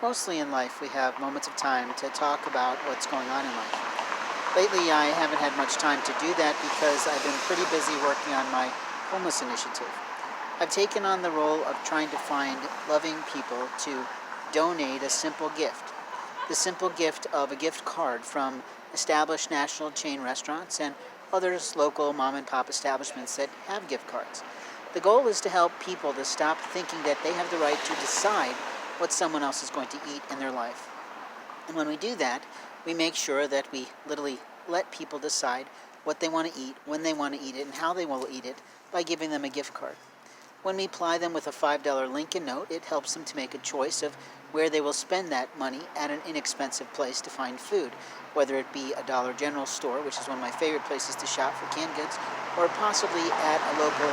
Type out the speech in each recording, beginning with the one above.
Mostly in life, we have moments of time to talk about what's going on in life. Lately, I haven't had much time to do that because I've been pretty busy working on my homeless initiative. I've taken on the role of trying to find loving people to donate a simple gift. The simple gift of a gift card from established national chain restaurants and others local mom and pop establishments that have gift cards. The goal is to help people to stop thinking that they have the right to decide what someone else is going to eat in their life. And when we do that, we make sure that we literally let people decide what they want to eat, when they want to eat it, and how they will eat it by giving them a gift card. When we ply them with a $5 Lincoln note, it helps them to make a choice of where they will spend that money at an inexpensive place to find food, whether it be a Dollar General store, which is one of my favorite places to shop for canned goods, or possibly at a local,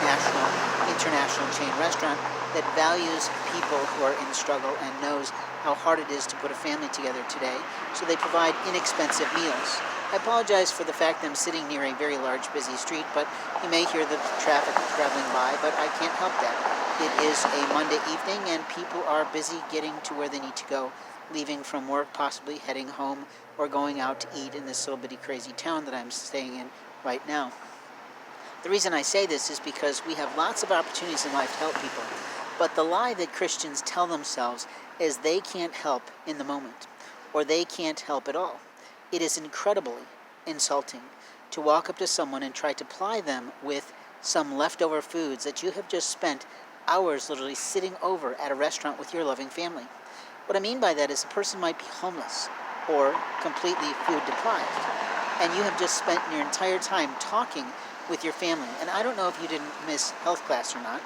national, international chain restaurant that values people who are in struggle and knows how hard it is to put a family together today, so they provide inexpensive meals. I apologize for the fact that I'm sitting near a very large, busy street, but you may hear the traffic traveling by, but I can't help that. It is a Monday evening, and people are busy getting to where they need to go, leaving from work, possibly heading home, or going out to eat in this little bitty crazy town that I'm staying in right now. The reason I say this is because we have lots of opportunities in life to help people, but the lie that Christians tell themselves is they can't help in the moment, or they can't help at all. It is incredibly insulting to walk up to someone and try to ply them with some leftover foods that you have just spent hours literally sitting over at a restaurant with your loving family. What I mean by that is a person might be homeless or completely food deprived, and you have just spent your entire time talking with your family. And I don't know if you didn't miss health class or not,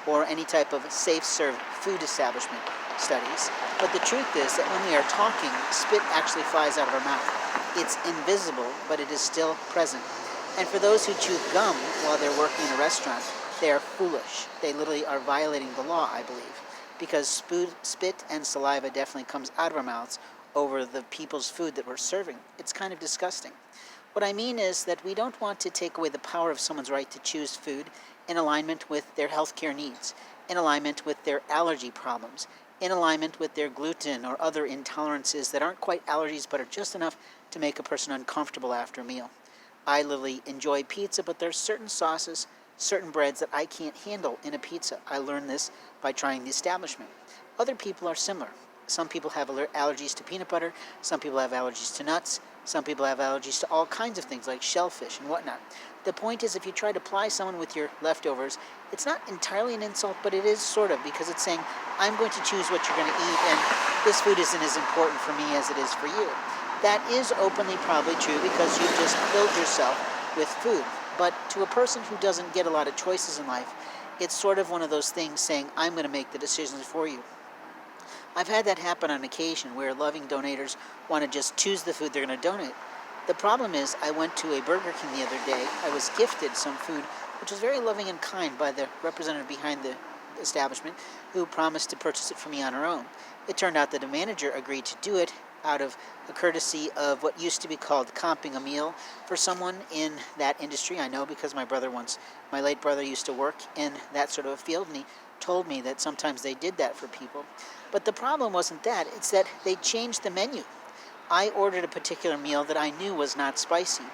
or any type of safe serve food establishment studies, but the truth is that when we are talking, spit actually flies out of our mouth. It's invisible, but it is still present. And for those who chew gum while they're working in a restaurant, they are foolish. They literally are violating the law, I believe, because spit and saliva definitely comes out of our mouths over the people's food that we're serving. It's kind of disgusting. What I mean is that we don't want to take away the power of someone's right to choose food in alignment with their healthcare needs, in alignment with their allergy problems, in alignment with their gluten or other intolerances that aren't quite allergies but are just enough to make a person uncomfortable after a meal. I literally enjoy pizza, but there's certain sauces, certain breads that I can't handle in a pizza. I learned this by trying the establishment. Other people are similar. Some people have allergies to peanut butter, some people have allergies to nuts, some people have allergies to all kinds of things like shellfish and whatnot. The point is, if you try to ply someone with your leftovers, it's not entirely an insult, but it is sort of, because it's saying, I'm going to choose what you're going to eat, and this food isn't as important for me as it is for you. That is openly probably true because you've just filled yourself with food. But to a person who doesn't get a lot of choices in life, it's sort of one of those things saying, I'm going to make the decisions for you. I've had that happen on occasion where loving donators want to just choose the food they're going to donate. The problem is, I went to a Burger King the other day. I was gifted some food, which was very loving and kind by the representative behind the establishment, who promised to purchase it for me on her own. It turned out that the manager agreed to do it out of a courtesy of what used to be called comping a meal for someone in that industry. I know because my late brother used to work in that sort of a field, and he told me that sometimes they did that for people. But the problem wasn't that, it's that they changed the menu. I ordered a particular meal that I knew was not spicy,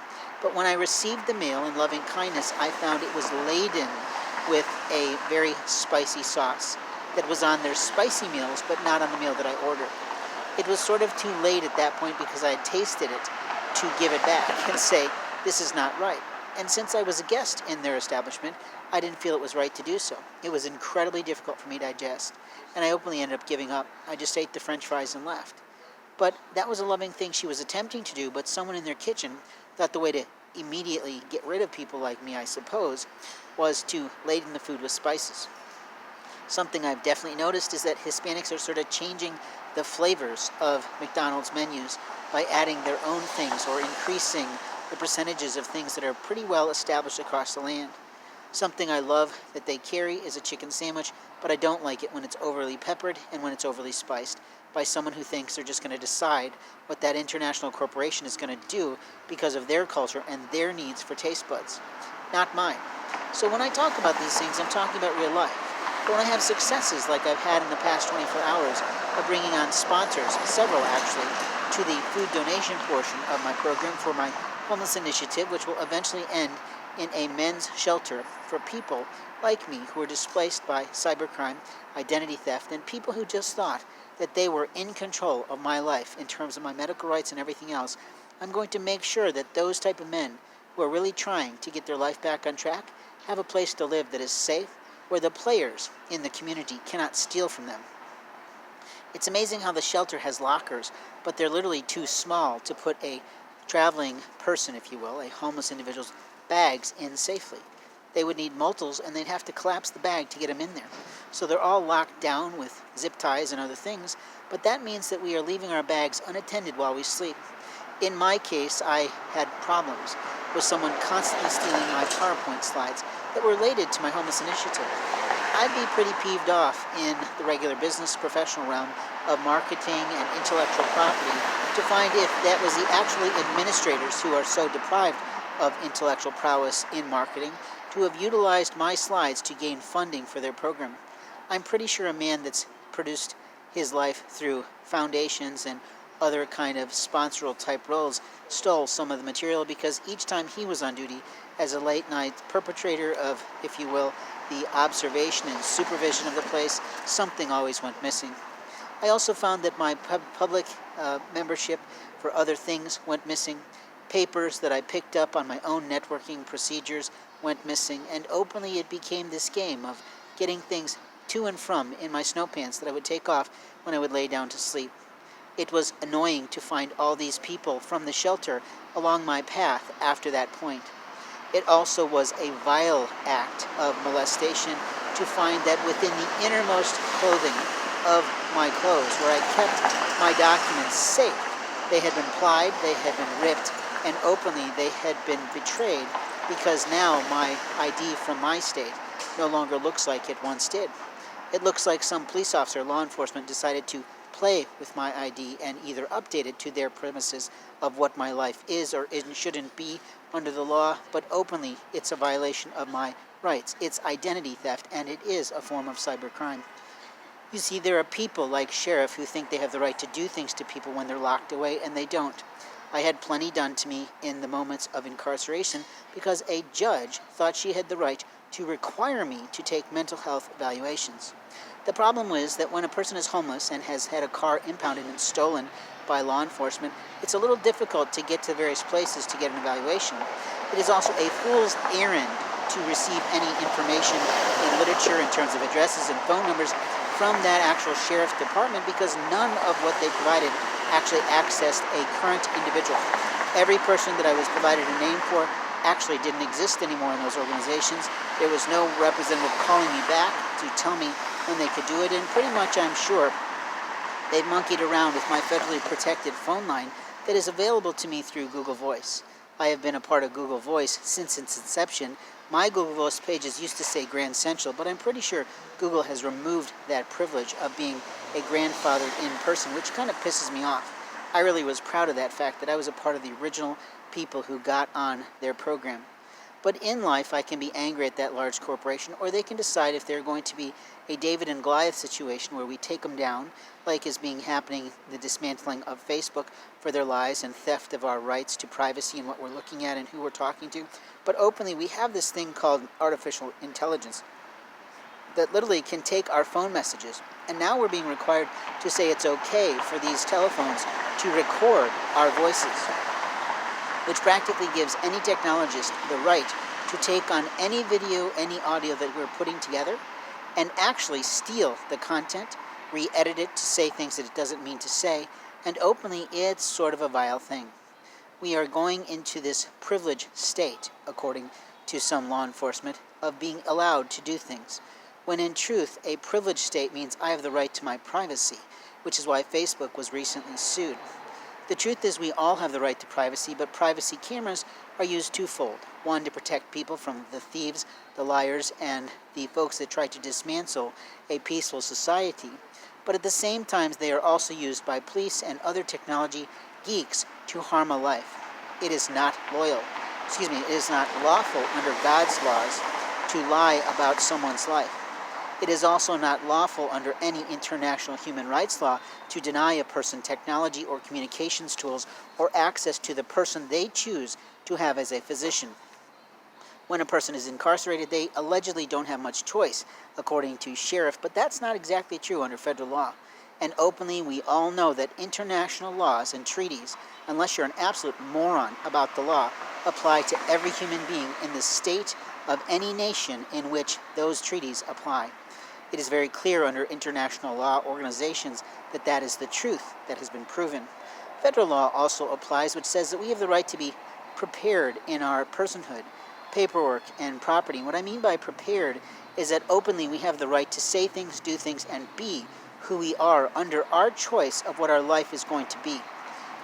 but when I received the meal in loving kindness, I found it was laden with a very spicy sauce that was on their spicy meals, but not on the meal that I ordered. It was sort of too late at that point because I had tasted it to give it back and say, this is not right. And since I was a guest in their establishment, I didn't feel it was right to do so. It was incredibly difficult for me to digest, and I openly ended up giving up. I just ate the French fries and left. But that was a loving thing she was attempting to do, but someone in their kitchen thought the way to immediately get rid of people like me, I suppose, was to laden the food with spices. Something I've definitely noticed is that Hispanics are sort of changing the flavors of McDonald's menus by adding their own things or increasing the percentages of things that are pretty well established across the land. Something I love that they carry is a chicken sandwich, but I don't like it when it's overly peppered and when it's overly spiced by someone who thinks they're just going to decide what that international corporation is going to do because of their culture and their needs for taste buds. Not mine. So when I talk about these things, I'm talking about real life. But when I have successes like I've had in the past 24 hours of bringing on sponsors, several actually, to the food donation portion of my program for my homeless initiative, which will eventually end in a men's shelter for people like me who are displaced by cybercrime, identity theft, and people who just thought that they were in control of my life in terms of my medical rights and everything else, I'm going to make sure that those type of men who are really trying to get their life back on track have a place to live that is safe, where the players in the community cannot steal from them. It's amazing how the shelter has lockers, but they're literally too small to put a traveling person, if you will, a homeless individual's bags in safely. They would need multiples, and they'd have to collapse the bag to get them in there. So they're all locked down with zip ties and other things, but that means that we are leaving our bags unattended while we sleep. In my case, I had problems with someone constantly stealing my PowerPoint slides that were related to my homeless initiative. I'd be pretty peeved off in the regular business professional realm of marketing and intellectual property to find if that was the actually administrators who are so deprived of intellectual prowess in marketing to have utilized my slides to gain funding for their program. I'm pretty sure a man that's produced his life through foundations and other kind of sponsorial type roles stole some of the material, because each time he was on duty as a late night perpetrator of, if you will, the observation and supervision of the place, something always went missing. I also found that my public membership for other things went missing. Papers that I picked up on my own networking procedures went missing, and openly it became this game of getting things to and from in my snow pants that I would take off when I would lay down to sleep. It was annoying to find all these people from the shelter along my path after that point. It also was a vile act of molestation to find that within the innermost clothing of my clothes, where I kept my documents safe, they had been plied, they had been ripped, and openly they had been betrayed, because now my ID from my state no longer looks like it once did. It looks like some police officer, law enforcement, decided to play with my ID and either update it to their premises of what my life is or shouldn't be under the law, but openly it's a violation of my rights. It's identity theft, and it is a form of cybercrime. You see, there are people like Sheriff who think they have the right to do things to people when they're locked away, and they don't. I had plenty done to me in the moments of incarceration because a judge thought she had the right to require me to take mental health evaluations. The problem was that when a person is homeless and has had a car impounded and stolen by law enforcement, it's a little difficult to get to various places to get an evaluation. It is also a fool's errand to receive any information in literature in terms of addresses and phone numbers from that actual sheriff's department, because none of what they provided actually accessed a current individual. Every person that I was provided a name for actually didn't exist anymore in those organizations. There was no representative calling me back to tell me when they could do it, and pretty much I'm sure they've monkeyed around with my federally protected phone line that is available to me through Google Voice. I have been a part of Google Voice since its inception. My Google Voice pages used to say Grand Central, but I'm pretty sure Google has removed that privilege of being a grandfathered in person, which kind of pisses me off. I really was proud of that fact, that I was a part of the original people who got on their program. But in life, I can be angry at that large corporation, or they can decide if they're going to be a David and Goliath situation where we take them down, like is being happening, the dismantling of Facebook for their lies and theft of our rights to privacy and what we're looking at and who we're talking to. But openly, we have this thing called artificial intelligence that literally can take our phone messages, and now we're being required to say it's okay for these telephones to record our voices, which practically gives any technologist the right to take on any video, any audio that we're putting together, and actually steal the content, re-edit it to say things that it doesn't mean to say, and openly it's sort of a vile thing. We are going into this privileged state, according to some law enforcement, of being allowed to do things, when in truth a privileged state means I have the right to my privacy, which is why Facebook was recently sued. The truth is we all have the right to privacy, but privacy cameras are used twofold. One, to protect people from the thieves, the liars, and the folks that try to dismantle a peaceful society. But at the same time, they are also used by police and other technology geeks to harm a life. It is not it is not lawful under God's laws to lie about someone's life. It is also not lawful under any international human rights law to deny a person technology or communications tools or access to the person they choose to have as a physician. When a person is incarcerated, they allegedly don't have much choice, according to sheriff, but that's not exactly true under federal law. And openly, we all know that international laws and treaties, unless you're an absolute moron about the law, apply to every human being in the state of any nation in which those treaties apply. It is very clear under international law organizations that that is the truth that has been proven. Federal law also applies, which says that we have the right to be prepared in our personhood, paperwork, and property. And what I mean by prepared is that openly we have the right to say things, do things, and be who we are under our choice of what our life is going to be.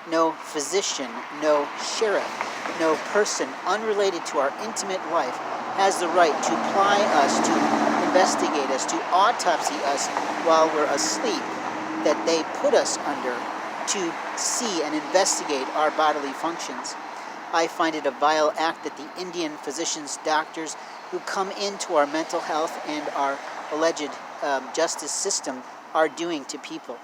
No physician, no sheriff, no person unrelated to our intimate life has the right to ply us, to investigate us, to autopsy us while we're asleep, that they put us under to see and investigate our bodily functions. I find it a vile act that the Indian physicians, doctors who come into our mental health and our alleged justice system are doing to people.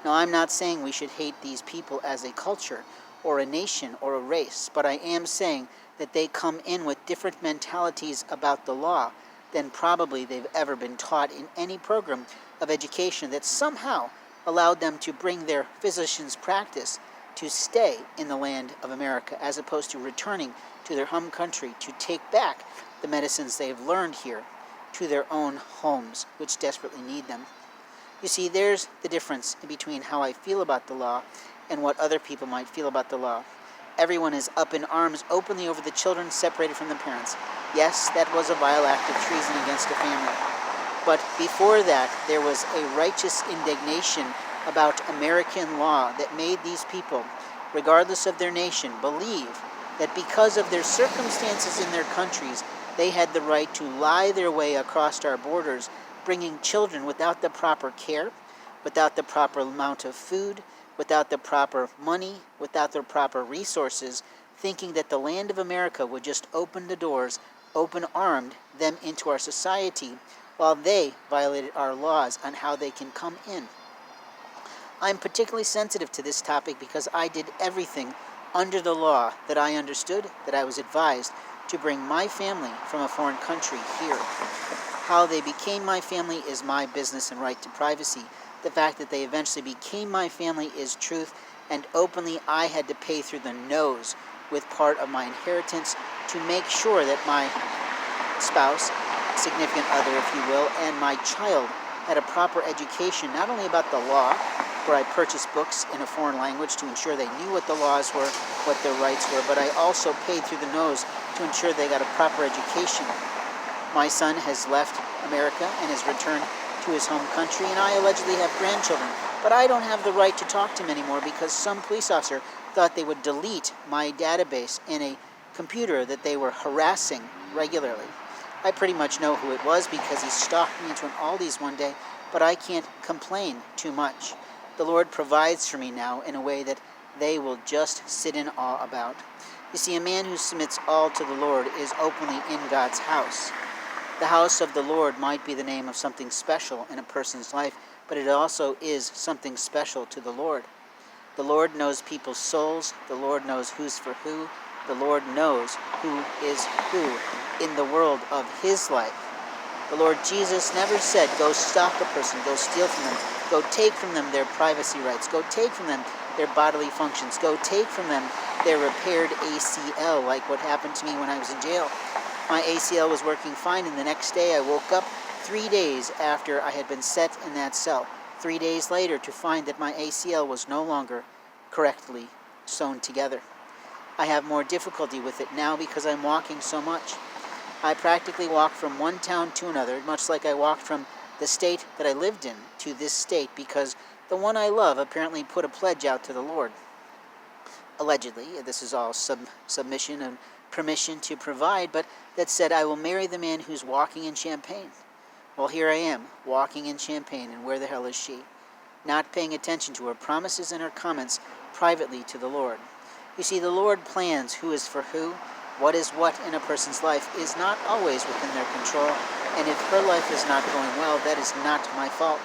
Now, I'm not saying we should hate these people as a culture or a nation or a race, but I am saying that they come in with different mentalities about the law than probably they've ever been taught in any program of education that somehow allowed them to bring their physician's practice to stay in the land of America as opposed to returning to their home country to take back the medicines they've learned here to their own homes, which desperately need them. You see, there's the difference between how I feel about the law and what other people might feel about the law. Everyone is up in arms openly over the children separated from the parents. Yes, that was a vile act of treason against a family. But before that, there was a righteous indignation about American law that made these people, regardless of their nation, believe that because of their circumstances in their countries, they had the right to lie their way across our borders, bringing children without the proper care, without the proper amount of food, without the proper money, without the proper resources, thinking that the land of America would just open the doors, open-armed them into our society, while they violated our laws on how they can come in. I'm particularly sensitive to this topic because I did everything under the law that I understood, that I was advised, to bring my family from a foreign country here. How they became my family is my business and right to privacy. The fact that they eventually became my family is truth, and openly I had to pay through the nose with part of my inheritance to make sure that my spouse, significant other if you will, and my child had a proper education, not only about the law, where I purchased books in a foreign language to ensure they knew what the laws were, what their rights were, but I also paid through the nose to ensure they got a proper education. My son has left America and has returned to his home country, and I allegedly have grandchildren, but I don't have the right to talk to him anymore because some police officer thought they would delete my database in a computer that they were harassing regularly. I pretty much know who it was because he stalked me into an Aldi's one day, but I can't complain too much. The Lord provides for me now in a way that they will just sit in awe about. You see, a man who submits all to the Lord is openly in God's house. The house of the Lord might be the name of something special in a person's life, but it also is something special to the Lord. The Lord knows people's souls. The Lord knows who's for who. The Lord knows who is who in the world of his life. The Lord Jesus never said, go stalk a person, go steal from them, go take from them their privacy rights, go take from them their bodily functions, go take from them their repaired ACL, like what happened to me when I was in jail. My ACL was working fine, and the next day I woke up 3 days after I had been set in that cell, 3 days later to find that my ACL was no longer correctly sewn together. I have more difficulty with it now because I'm walking so much. I practically walk from one town to another, much like I walked from the state that I lived in to this state because the one I love apparently put a pledge out to the Lord. Allegedly, this is all submission and permission to provide, but that said, I will marry the man who's walking in Champaign. Well, here I am, walking in Champaign, and where the hell is she? Not paying attention to her promises and her comments privately to the Lord. You see, the Lord plans who is for who. What is what in a person's life is not always within their control, And if her life is not going well, that is not my fault.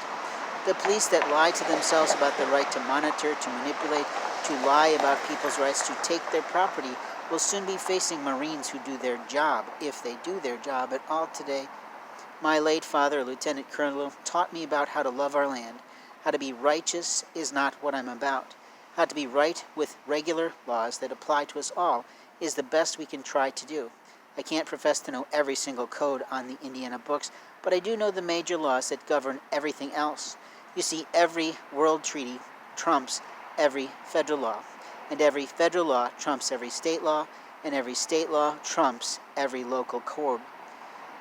The police that lie to themselves about the right to monitor, to manipulate, to lie about people's rights to take their property will soon be facing Marines who do their job, if they do their job at all today. My late father, Lieutenant Colonel, taught me about how to love our land. How to be righteous is not what I'm about. How to be right with regular laws that apply to us all is the best we can try to do. I can't profess to know every single code on the Indiana books, but I do know the major laws that govern everything else. You see, every world treaty trumps every federal law, and every federal law trumps every state law, and every state law trumps every local code.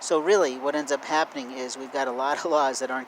So really, what ends up happening is we've got a lot of laws that aren't